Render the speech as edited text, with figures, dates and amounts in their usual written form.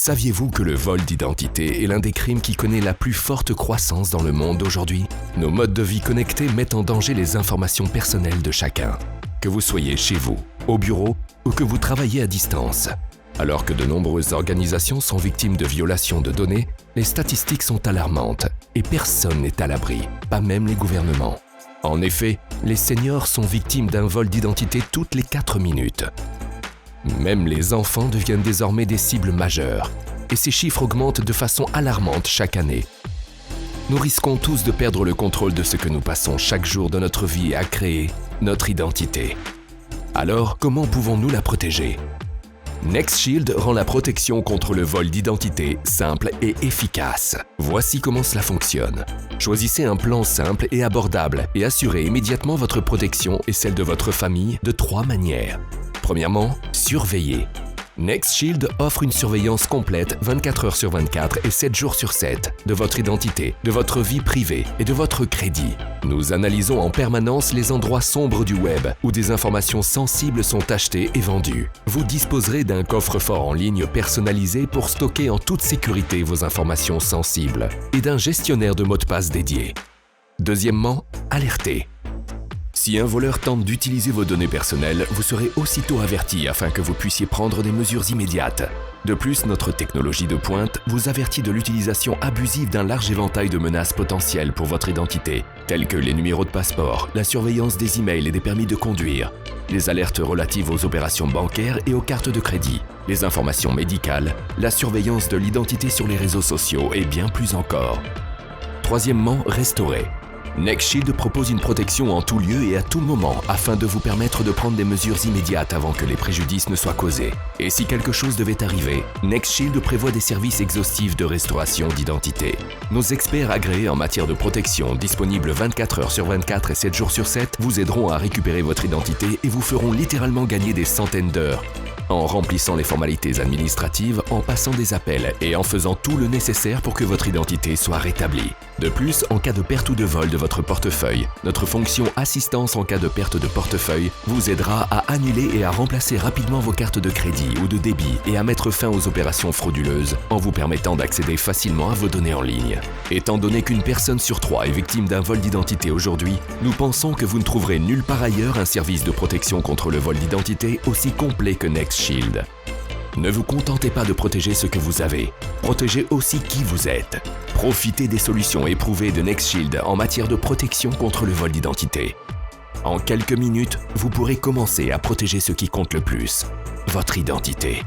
Saviez-vous que le vol d'identité est l'un des crimes qui connaît la plus forte croissance dans le monde aujourd'hui? Nos modes de vie connectés mettent en danger les informations personnelles de chacun. Que vous soyez chez vous, au bureau ou que vous travaillez à distance. Alors que de nombreuses organisations sont victimes de violations de données, les statistiques sont alarmantes et personne n'est à l'abri, pas même les gouvernements. En effet, les seniors sont victimes d'un vol d'identité toutes les 4 minutes. Même les enfants deviennent désormais des cibles majeures, et ces chiffres augmentent de façon alarmante chaque année. Nous risquons tous de perdre le contrôle de ce que nous passons chaque jour de notre vie à créer notre identité. Alors, comment pouvons-nous la protéger? NextShield rend la protection contre le vol d'identité simple et efficace. Voici comment cela fonctionne. Choisissez un plan simple et abordable et assurez immédiatement votre protection et celle de votre famille de 3 manières. Premièrement, surveiller. NextShield offre une surveillance complète 24 heures sur 24 et 7 jours sur 7 de votre identité, de votre vie privée et de votre crédit. Nous analysons en permanence les endroits sombres du web où des informations sensibles sont achetées et vendues. Vous disposerez d'un coffre-fort en ligne personnalisé pour stocker en toute sécurité vos informations sensibles et d'un gestionnaire de mots de passe dédié. Deuxièmement, alerter. Si un voleur tente d'utiliser vos données personnelles, vous serez aussitôt averti afin que vous puissiez prendre des mesures immédiates. De plus, notre technologie de pointe vous avertit de l'utilisation abusive d'un large éventail de menaces potentielles pour votre identité, telles que les numéros de passeport, la surveillance des emails et des permis de conduire, les alertes relatives aux opérations bancaires et aux cartes de crédit, les informations médicales, la surveillance de l'identité sur les réseaux sociaux et bien plus encore. Troisièmement, restaurer. NextShield propose une protection en tout lieu et à tout moment afin de vous permettre de prendre des mesures immédiates avant que les préjudices ne soient causés. Et si quelque chose devait arriver, NextShield prévoit des services exhaustifs de restauration d'identité. Nos experts agréés en matière de protection, disponibles 24 heures sur 24 et 7 jours sur 7, vous aideront à récupérer votre identité et vous feront littéralement gagner des centaines d'heures en remplissant les formalités administratives, en passant des appels et en faisant tout le nécessaire pour que votre identité soit rétablie. De plus, en cas de perte ou de vol de votre portefeuille, notre fonction assistance en cas de perte de portefeuille vous aidera à annuler et à remplacer rapidement vos cartes de crédit ou de débit et à mettre fin aux opérations frauduleuses en vous permettant d'accéder facilement à vos données en ligne. Étant donné qu'une personne sur 3 est victime d'un vol d'identité aujourd'hui, nous pensons que vous ne trouverez nulle part ailleurs un service de protection contre le vol d'identité aussi complet que NextShield. Ne vous contentez pas de protéger ce que vous avez, protégez aussi qui vous êtes. Profitez des solutions éprouvées de NextShield en matière de protection contre le vol d'identité. En quelques minutes, vous pourrez commencer à protéger ce qui compte le plus, votre identité.